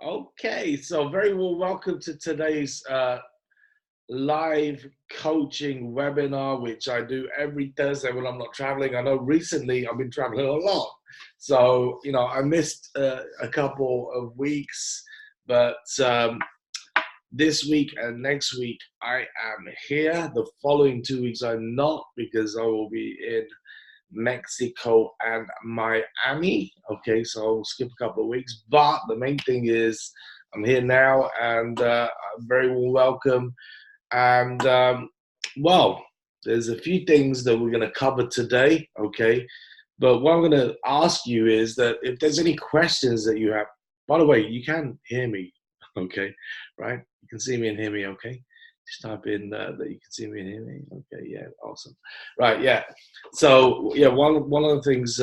Okay, so very well welcome to today's live coaching webinar, which I do every Thursday when I'm not traveling. I know recently I've been traveling a lot, so I missed a couple of weeks, but this week and next week I am here. The following 2 weeks I'm not because I will be in Mexico and Miami. Okay, so I'll skip a couple of weeks, but the main thing is I'm here now and I'm very well welcome. And well, there's a few things that we're going to cover today. Okay, but what I'm going to ask you is that if there's any questions that you have, by the way, you can hear me. Okay, right? You can see me and hear me. Okay, just type in that you can see me and hear me. Okay, yeah, awesome. Right, yeah. So yeah, one of the things.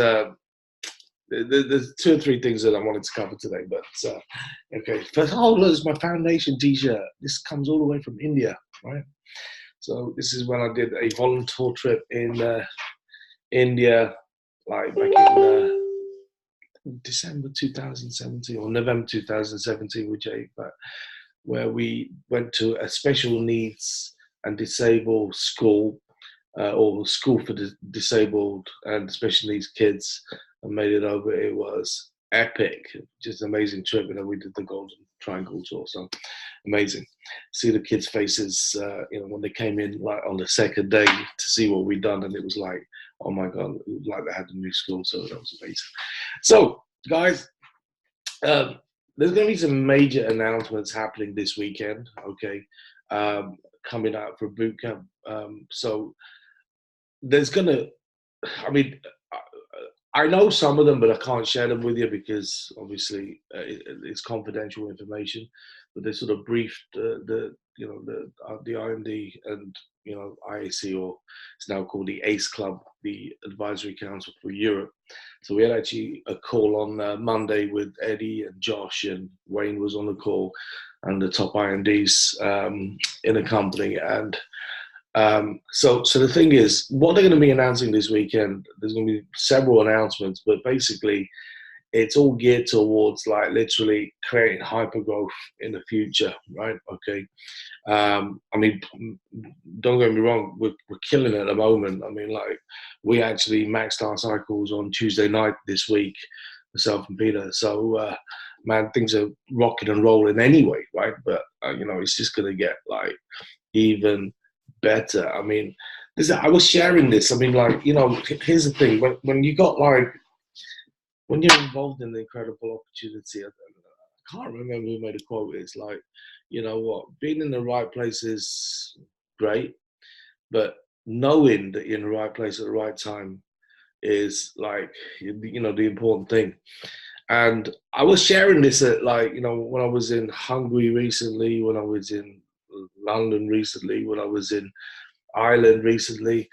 There's two or three things that I wanted to cover today, but okay. First, oh, look, it's my foundation T-shirt. This comes all the way from India, right? So this is when I did a volunteer trip in India, like back in December 2017 or November 2017 with Jay, but where we went to a special needs and disabled school, or school for disabled and special needs kids, and made it over. It was epic, just an amazing trip. We did the Golden Triangle tour, so amazing. See the kids' faces, when they came in, like on the second day, to see what we'd done, and it was like, oh my god, like they had a new school. So that was amazing. So, guys, um, there's going to be some major announcements happening this weekend. Okay, coming out for boot camp. So there's gonna, I mean, I know some of them, but I can't share them with you because obviously it's confidential information. But they sort of briefed the IMD and IAC, or it's now called the ACE Club, the Advisory Council for Europe. So we had actually a call on Monday with Eddie and Josh, and Wayne was on the call, and the top IMDs in the company. And so the thing is, what they're going to be announcing this weekend, there's going to be several announcements, but basically it's all geared towards like literally creating hypergrowth in the future, right? Okay. I mean, don't get me wrong, we're killing it at the moment. I mean, like, we actually maxed our cycles on Tuesday night this week, myself and Peter. So, man, things are rocking and rolling anyway, right? But, it's just going to get like even better. I mean, I was sharing this. I mean, like, here's the thing: when you got like when you're involved in the incredible opportunity, I can't remember who made a quote. It's like, you know what, being in the right place is great, but knowing that you're in the right place at the right time is like, the important thing. And I was sharing this at, like, when I was in Hungary recently, when I was in London recently, when I was in Ireland recently,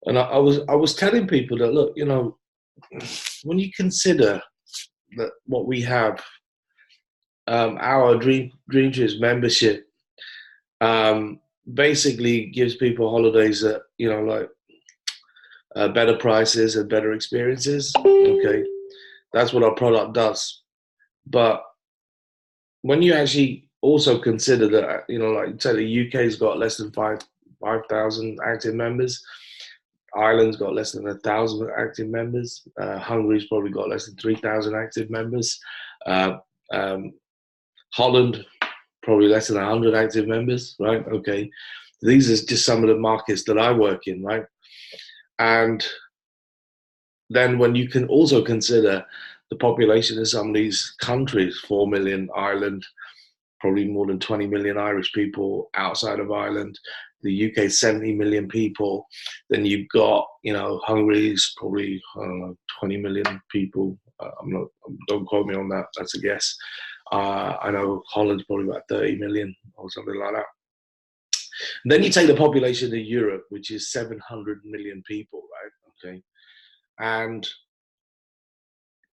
and I was telling people that, look, when you consider that what we have, our Dream Trips membership, basically gives people holidays at like better prices and better experiences. Okay, that's what our product does. But when you actually also consider that, like, say the UK's got less than 5,000 active members. Ireland's got less than 1,000 active members. Hungary's probably got less than 3,000 active members. Uh, um, Holland, probably less than 100 active members, right? Okay. These are just some of the markets that I work in, right? And then when you can also consider the population in some of these countries, 4 million Ireland, probably more than 20 million Irish people outside of Ireland, the UK 70 million people, then you've got, Hungary's probably, I don't know, 20 million people. Don't quote me on that, that's a guess. I know Holland's probably about 30 million or something like that. And then you take the population of Europe, which is 700 million people, right? Okay. And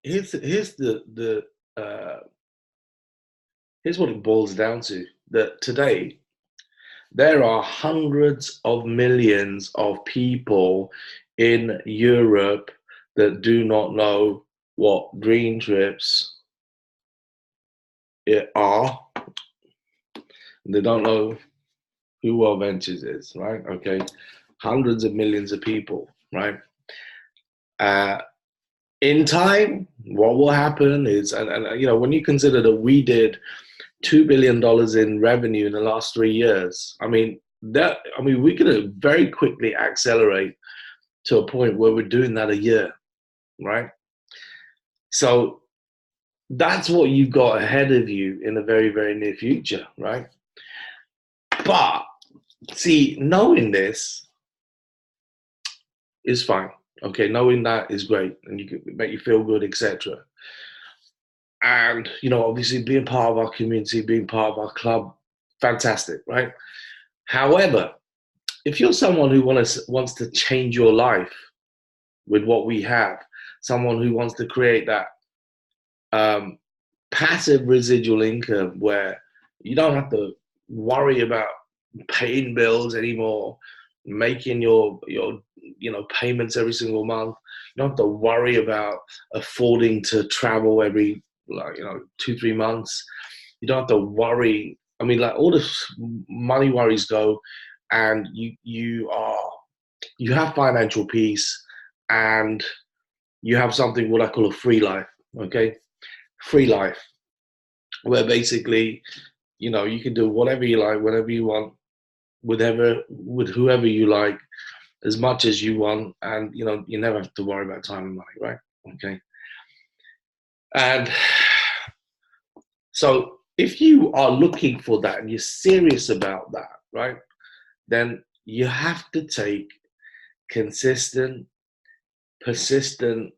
here's here's what it boils down to: that today there are hundreds of millions of people in Europe that do not know what Dream Trips are, they don't know who World Ventures is, right? Okay, hundreds of millions of people, right? Uh, in time, what will happen is, and when you consider that we did $2 billion in revenue in the last 3 years, we could very quickly accelerate to a point where we're doing that a year, right? So that's what you've got ahead of you in the very, very near future, right? But see, knowing this is fine. Okay, knowing that is great, and you can make you feel good, etc. And obviously, being part of our community, being part of our club, fantastic, right? However, if you're someone who wants to change your life with what we have, someone who wants to create that passive residual income where you don't have to worry about paying bills anymore, making your payments every single month. You don't have to worry about affording to travel every 2-3 months. You don't have to worry. All the money worries go, and you have financial peace, and you have something what I call a free life. Okay, free life, where basically you can do whatever you like, whenever you want, with whoever you like, as much as you want, and you never have to worry about time and money, right? Okay. And so if you are looking for that and you're serious about that, right, then you have to take consistent, persistent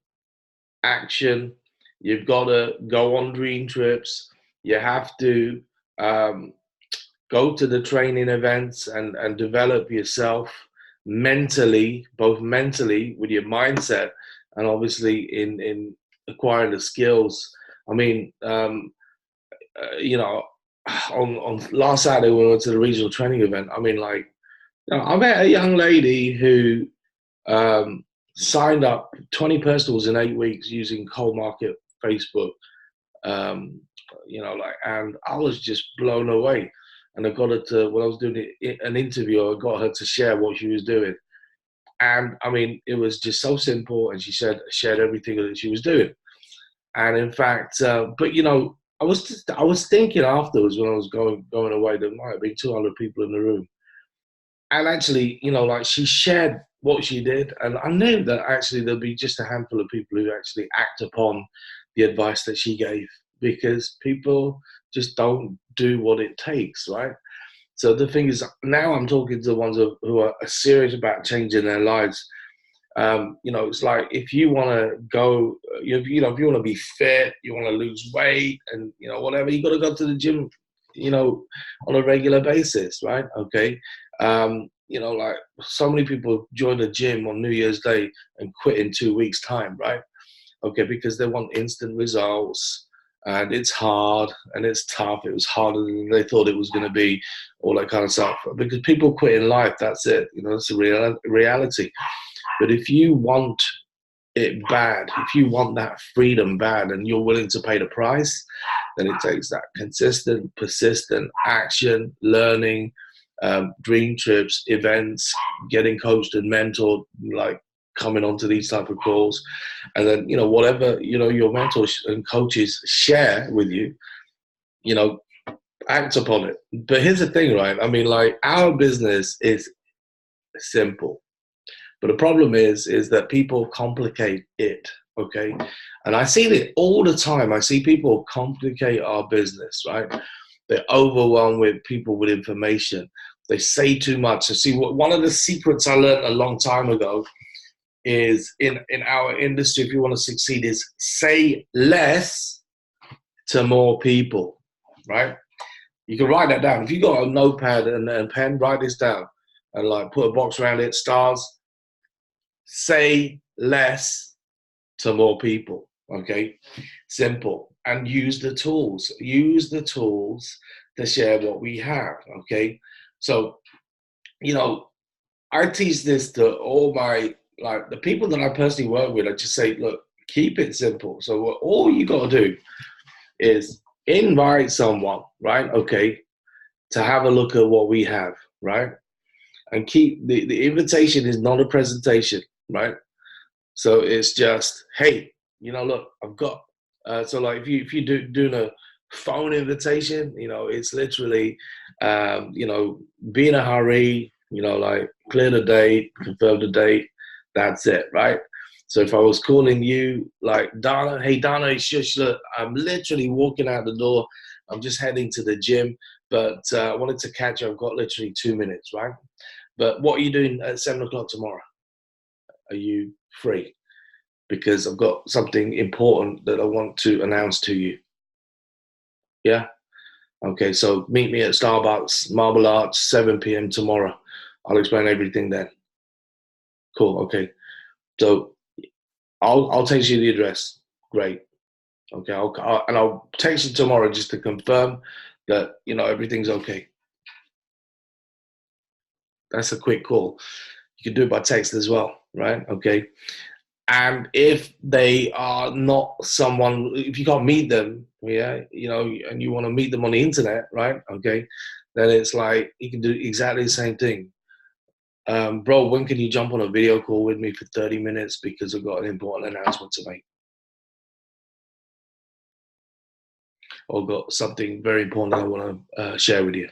action. You've got to go on dream trips. You have to go to the training events and develop yourself mentally, both mentally with your mindset and obviously in acquiring the skills. On last Saturday when we went to the regional training event, I met a young lady who signed up 20 personals in 8 weeks using cold market Facebook. And I was just blown away. And I got her to, when I was doing an interview, I got her to share what she was doing. And it was just so simple. And she shared everything that she was doing. And in fact, I was thinking afterwards when I was going away, there might have been 200 people in the room. And actually, she shared what she did. And I knew that actually there'd be just a handful of people who actually act upon the advice that she gave, because people just don't do what it takes, right? So the thing is, now I'm talking to the ones who are serious about changing their lives. It's like if you want to go, if you want to be fit, you want to lose weight, and whatever, you got to go to the gym, on a regular basis, right? Okay. So many people join the gym on New Year's Day and quit in 2 weeks' time, right? Okay, because they want instant results, and it's hard and it's tough. It was harder than they thought it was going to be, all that kind of stuff. Because people quit in life, that's it. It's a reality. But if you want it bad, if you want that freedom bad, and you're willing to pay the price, then it takes that consistent, persistent action, learning, dream trips, events, getting coached and mentored, like coming onto these type of calls, and then whatever your mentors and coaches share with you, act upon it. But here's the thing, right? Our business is simple, but the problem is that people complicate it. Okay, and I see it all the time. I see people complicate our business, right? They're overwhelmed with people with information. They say too much. So see, one of the secrets I learned a long time ago is in our industry, if you want to succeed, is say less to more people, right? You can write that down. If you got a notepad and pen, write this down and put a box around it, stars. Say less to more people, okay? Simple. And use the tools. Use the tools to share what we have, okay? So, I teach this to all my, the people that I personally work with. I just say, look, keep it simple. So all you got to do is invite someone, right? Okay, to have a look at what we have, right? And keep the invitation is not a presentation, right? So it's just, hey, look, I've got. So like if you doing a phone invitation, it's literally, be in a hurry, like clear the date, confirm the date, that's it, right? So if I was calling you like Donna, hey Donna, it's just look, I'm literally walking out the door. I'm just heading to the gym, but I wanted to catch you. I've got literally 2 minutes, right? But what are you doing at 7 o'clock tomorrow? Are you free? Because I've got something important that I want to announce to you. Yeah? Okay, so meet me at Starbucks, Marble Arch, 7 p.m. tomorrow. I'll explain everything then. Cool, okay. So I'll text you the address. Great. Okay, I'll text you tomorrow just to confirm that everything's okay. That's a quick call. You can do it by text as well, right? Okay. And if they are not someone, if you can't meet them, yeah, and you want to meet them on the internet, right? Okay, then it's like you can do exactly the same thing. Bro, when can you jump on a video call with me for 30 minutes because I've got an important announcement to make, or got something very important I want to share with you,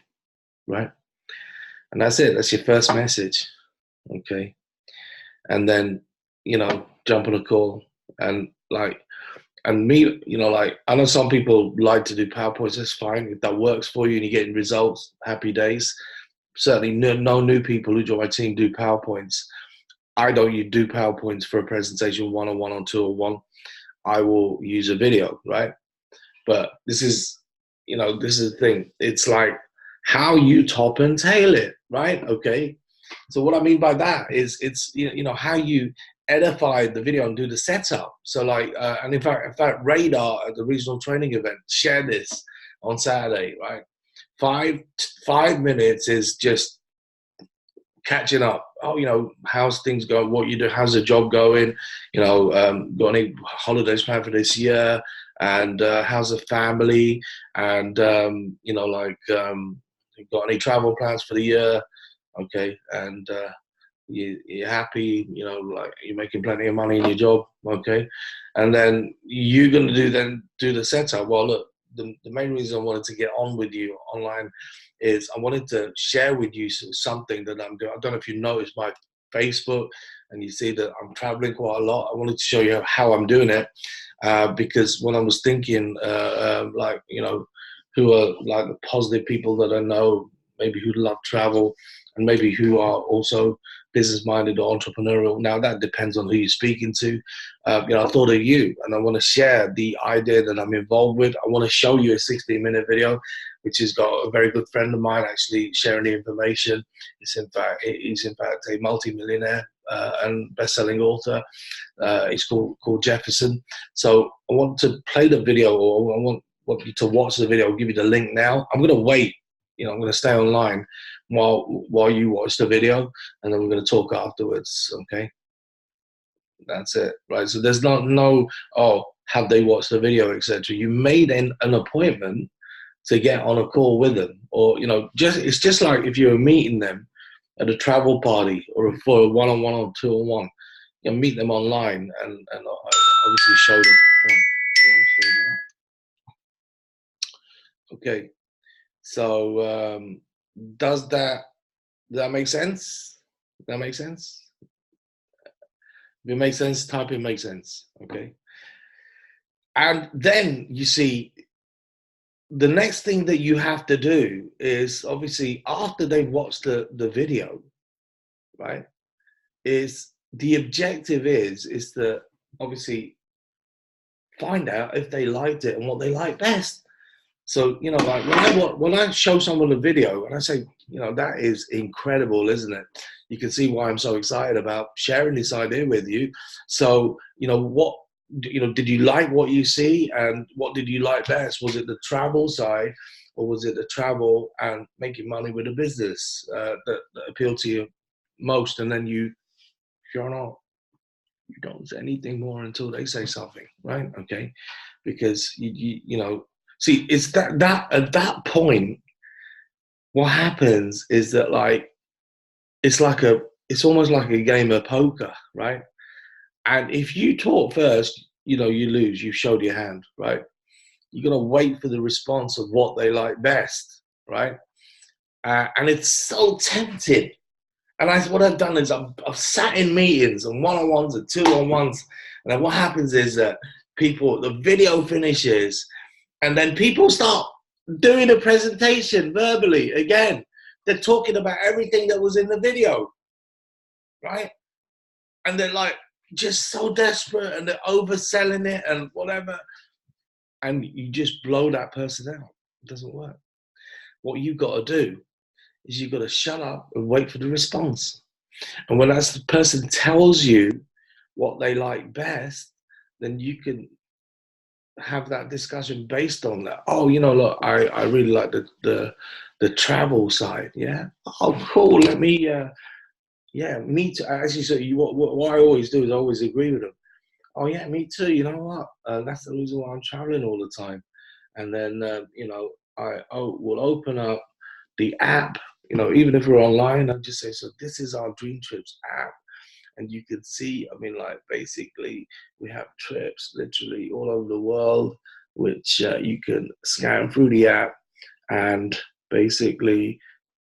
right? And that's it. That's your first message, okay? And then jump on a call and like. And me, like I know some people like to do PowerPoints. That's fine if that works for you and you're getting results. Happy days. Certainly, no new people who join my team do PowerPoints. I don't do PowerPoints for a presentation one-on-one or two-on-one. I will use a video, right? But this is the thing. It's like how you top and tail it, right? Okay. So what I mean by that is it's how you edify the video and do the setup. So like and in fact Radar at the regional training event shared this on Saturday, right? Five minutes is just catching up. Oh, how's things going? What you do? How's the job going? Got any holidays planned for this year? And how's the family? And got any travel plans for the year? Okay, and you're happy, like you're making plenty of money in your job, okay, and then you're going to do the setup. Well, look, the main reason I wanted to get on with you online is I wanted to share with you something that I'm doing. I don't know if you noticed my Facebook and you see that I'm traveling quite a lot. I wanted to show you how I'm doing it because when I was thinking who are like the positive people that I know, maybe who love travel and maybe who are also business-minded or entrepreneurial. Now that depends on who you're speaking to. I thought of you, and I want to share the idea that I'm involved with. I want to show you a 16-minute video, which has got a very good friend of mine actually sharing the information. He's in fact a multi-millionaire and best-selling author. It's called Jefferson. So I want to play the video, or I want you to watch the video. I'll give you the link now. I'm going to wait. I'm going to stay online while you watch the video, and then we're going to talk afterwards. Okay, that's it, right? So there's no have they watched the video, etc. You made an appointment to get on a call with them, or it's just like if you were meeting them at a travel party or for a one-on-one or two-on-one. Meet them online and obviously show them. Okay, so does that make sense? Does that make sense? If it makes sense, type in makes sense. Okay. And then you see the next thing that you have to do is obviously after they've watched the video, right? Is the objective is to obviously find out if they liked it and what they like best. So, like when I show someone a video and I say, that is incredible, isn't it? You can see why I'm so excited about sharing this idea with you. So, did you like what you see and what did you like best? Was it the travel side or was it the travel and making money with a business that appealed to you most? And then you don't say anything more until they say something, right? Okay. Because, See, it's that at that point, what happens is that like it's like a it's almost like a game of poker, right? And if you talk first, you lose. You showed your hand, right? You got to wait for the response of what they like best, right? And it's so tempting. And what I've done is I've sat in meetings and one-on-ones and two-on-ones, and then what happens is that the video finishes, and then people start doing a presentation verbally again. They're talking about everything that was in the video, right? And they're like just so desperate, and they're overselling it and whatever, and you just blow that person out. It doesn't work. What you've got to do is you've got to shut up and wait for the response. And when that person tells you what they like best, then you can have that discussion based on that. Oh, look, I really like the travel side. Yeah. Oh, cool. Let me. Yeah, me too. Actually, so what I always do is I always agree with them. Oh yeah, me too. You know what? That's the reason why I'm traveling all the time. And then we'll open up the app. Even if we're online, I'll just say, so this is our Dream Trips app, and you can see. I mean, like basically, we have trips literally all over the world, which you can scan through the app and basically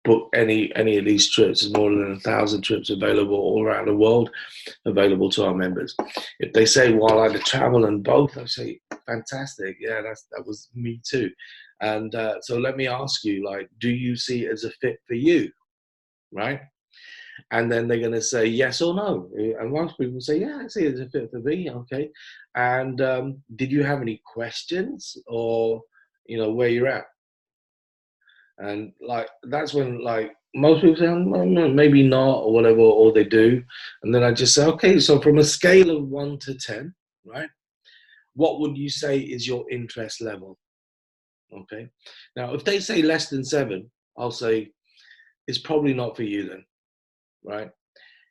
book any of these trips. There's more than 1,000 trips available all around the world, available to our members. If they say, well, I like to travel and both, I say, fantastic. Yeah, that was me too. And so let me ask you, like, do you see it as a fit for you? Right? And then they're going to say yes or no. And most people say, yeah, I see it as a fit for me. Okay. And did you have any questions, or, where you're at? And like that's when like most people say, oh, no, maybe not, or whatever, or they do. And then I just say, okay, so from a scale of 1 to 10, right? What would you say is your interest level? Okay. Now, if they say less than 7, I'll say it's probably not for you then, right?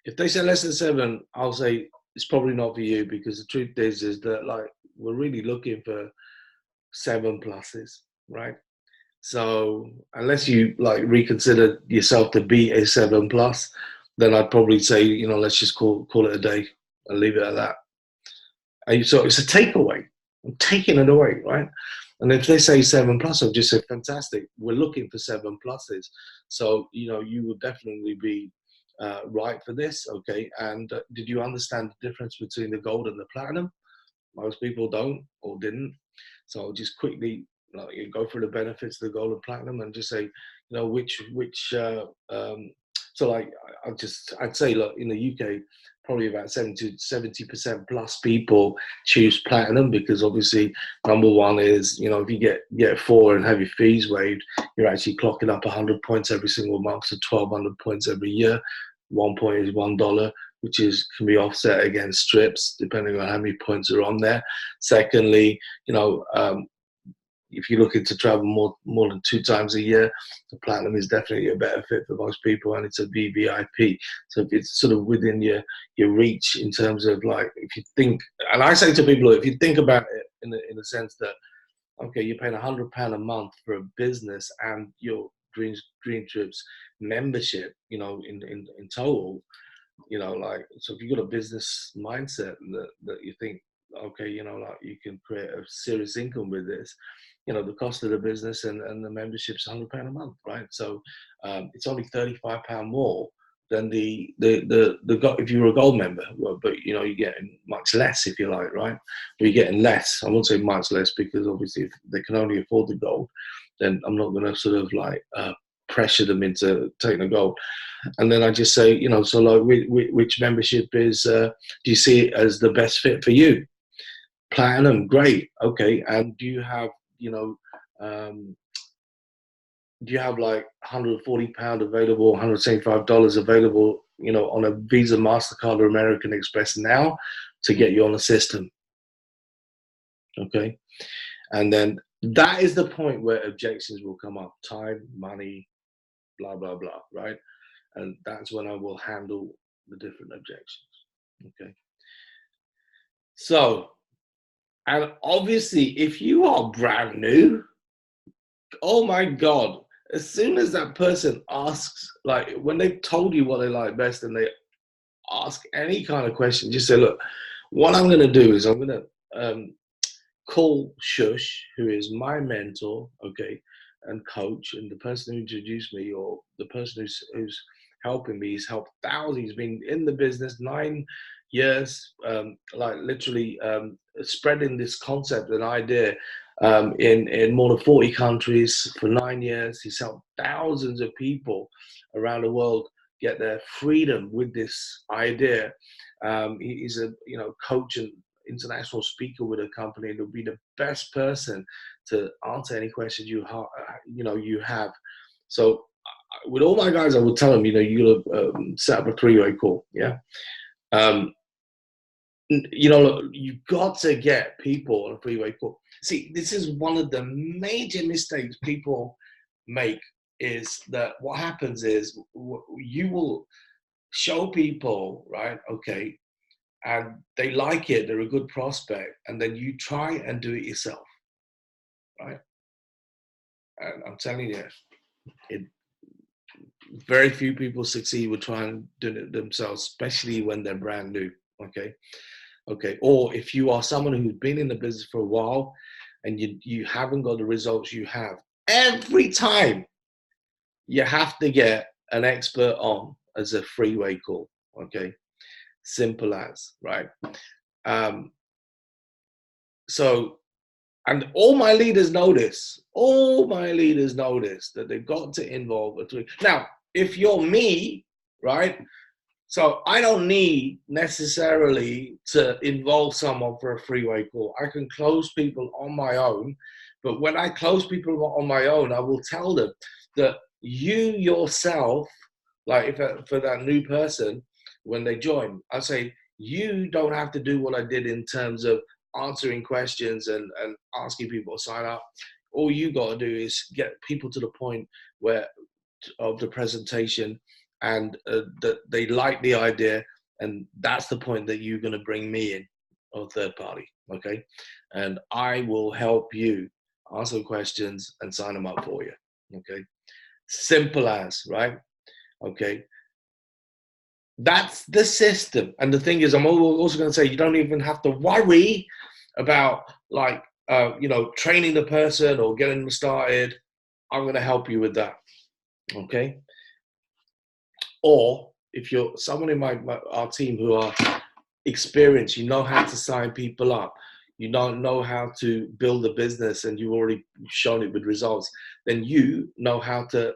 If they say less than 7, I'll say it's probably not for you, because the truth is that like we're really looking for 7 pluses, right? So unless you like reconsider yourself to be a 7 plus, then I'd probably say, let's just call it a day and leave it at that. And so it's a takeaway. I'm taking it away, right? And if they say 7 plus, I'll just say fantastic. We're looking for 7 pluses. So you will definitely be right for this, okay? And did you understand the difference between the gold and the platinum? Most people don't or didn't. So I'll just quickly go through the benefits of the gold and platinum and just say, which. So like I'd say, look, in the UK, probably about 70% plus people choose platinum, because obviously number one is, if you get 4 and have your fees waived, you're actually clocking up 100 points every single month, so 1,200 points every year. 1 point is $1, which can be offset against strips depending on how many points are on there. Secondly, if you're looking to travel more than 2 times a year, the platinum is definitely a better fit for most people, and it's a VVIP. So if it's sort of within your reach in terms of like, if you think, and I say to people, if you think about it in the sense that, okay, you're paying £100 a month for a business and your Dream Trips membership, in total, like, so if you've got a business mindset that you think, okay, like you can create a serious income with this, the cost of the business and the membership's £100 a month, right? So it's only £35 more than the if you were a gold member, but you're getting much less, if you like, right? Or you're getting less. I won't say much less, because obviously if they can only afford the gold, then I'm not going to sort of like pressure them into taking the gold. And then I just say, so like, which membership do you see it as the best fit for you? Platinum, great, okay. And do you have, do you have like £140 available, $175 available, on a Visa, MasterCard, or American Express now to get you on the system? Okay. And then that is the point where objections will come up: time, money, blah, blah, blah, right? And that's when I will handle the different objections. Okay. So And obviously, if you are brand new, oh my God, as soon as that person asks, like when they've told you what they like best and they ask any kind of question, just say, look, what I'm going to do is I'm going to call Shush, who is my mentor, okay, and coach, and the person who introduced me, or the person who's helping me. He's helped thousands. He's been in the business 9 years, like literally spreading this concept and idea in more than 40 countries for 9 years. He's helped thousands of people around the world get their freedom with this idea. He's a coach and international speaker with a company, and he'll be the best person to answer any questions you have. So with all my guys, I will tell them, you gotta set up a three-way call. Yeah. You've got to get people on a three-way call. See, this is one of the major mistakes people make, is that what happens is you will show people, right? Okay, and they like it, they're a good prospect, and then you try and do it yourself, right? And I'm telling you, very few people succeed with trying to do it themselves, especially when they're brand new. Okay. Or if you are someone who's been in the business for a while and you haven't got the results you have, every time you have to get an expert on as a three-way call. Okay, simple as, right? So, and all my leaders know this. All my leaders know this, that they've got to involve a three. Now, if you're me, right? So I don't need necessarily to involve someone for a three-way call. I can close people on my own. But when I close people on my own, I will tell them that you yourself, like for that new person, when they join, I say, you don't have to do what I did in terms of answering questions and asking people to sign up. All you got to do is get people to the point where of the presentation and that they like the idea, and that's the point that you're going to bring me in, or third party. Okay, and I will help you answer questions and sign them up for you. Okay, simple as, right? Okay, that's the system. And the thing is, I'm also going to say, you don't even have to worry about like training the person or getting them started. I'm going to help you with that. Okay. Or if you're someone in our team who are experienced, you know how to sign people up, you don't know how to build a business, and you've already shown it with results, then you know how to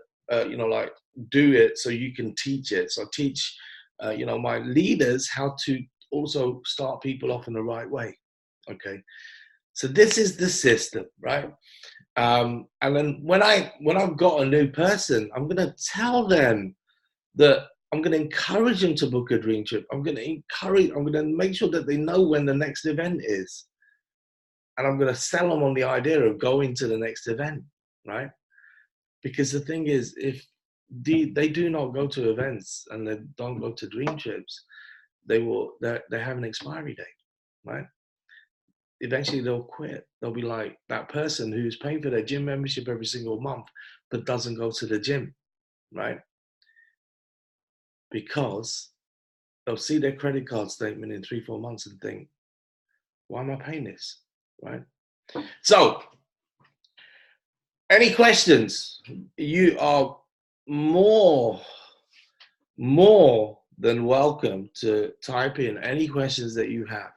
do it, so you can teach it. So I teach my leaders how to also start people off in the right way. Okay, so this is the system, right? And then when I've got a new person, I'm going to tell them that I'm going to encourage them to book a dream trip. I'm going to make sure that they know when the next event is. And I'm going to sell them on the idea of going to the next event, right? Because the thing is, if they do not go to events and they don't go to dream trips, they have an expiry date, right? Eventually they'll quit. They'll be like that person who's paying for their gym membership every single month, but doesn't go to the gym, right? Because they'll see their credit card statement in 3-4 months and think, why am I paying this, right? So, any questions? You are more than welcome to type in any questions that you have.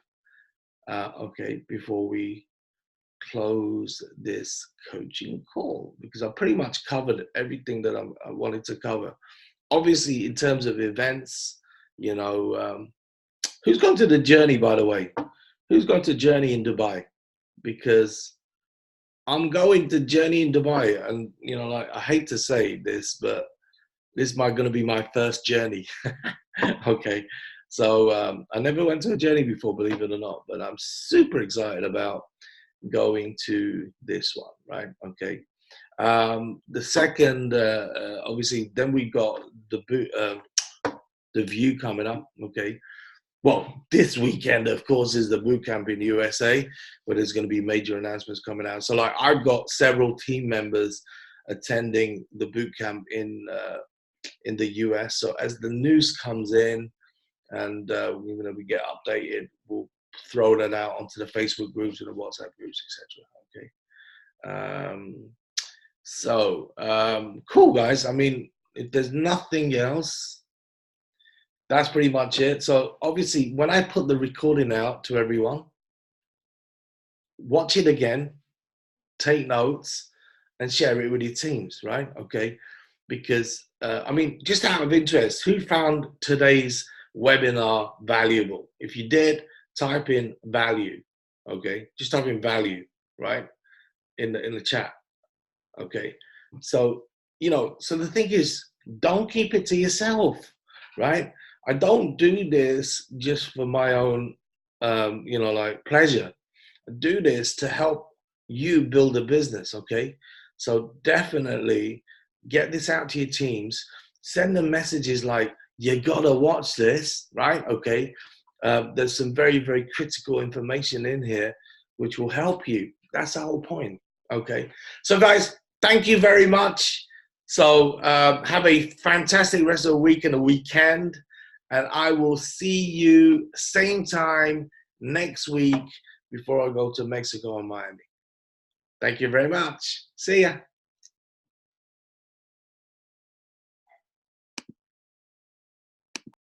Okay, before we close this coaching call, because I pretty much covered everything that I wanted to cover. Obviously, in terms of events, who's going to the Journey, by the way? Who's going to Journey in Dubai? Because I'm going to Journey in Dubai, and I hate to say this, but this is going to be my first journey. Okay, so I never went to a Journey before, believe it or not, but I'm super excited about going to this one, right? Okay. The second, obviously, then we got the View coming up. Okay, well, this weekend, of course, is the boot camp in the USA, where there's going to be major announcements coming out. So, like, I've got several team members attending the boot camp in the US. So, as the news comes in and we get updated, we'll throw that out onto the Facebook groups and the WhatsApp groups, etc. Okay. Cool, guys. I mean, if there's nothing else, that's pretty much it. So obviously, when I put the recording out to everyone, watch it again, take notes, and share it with your teams, right? Okay. Because, I mean, just out of interest, who found today's webinar valuable? If you did, type in value, okay? Just type in value, right? In the chat, okay? So, so the thing is, don't keep it to yourself, right? I don't do this just for my own, like pleasure. I do this to help you build a business, okay? So definitely get this out to your teams. Send them messages like, you gotta watch this, right? Okay. There's some very, very critical information in here which will help you. That's the whole point, okay? So guys, thank you very much. So have a fantastic rest of the week and a weekend. And I will see you same time next week before I go to Mexico and Miami. Thank you very much. See ya.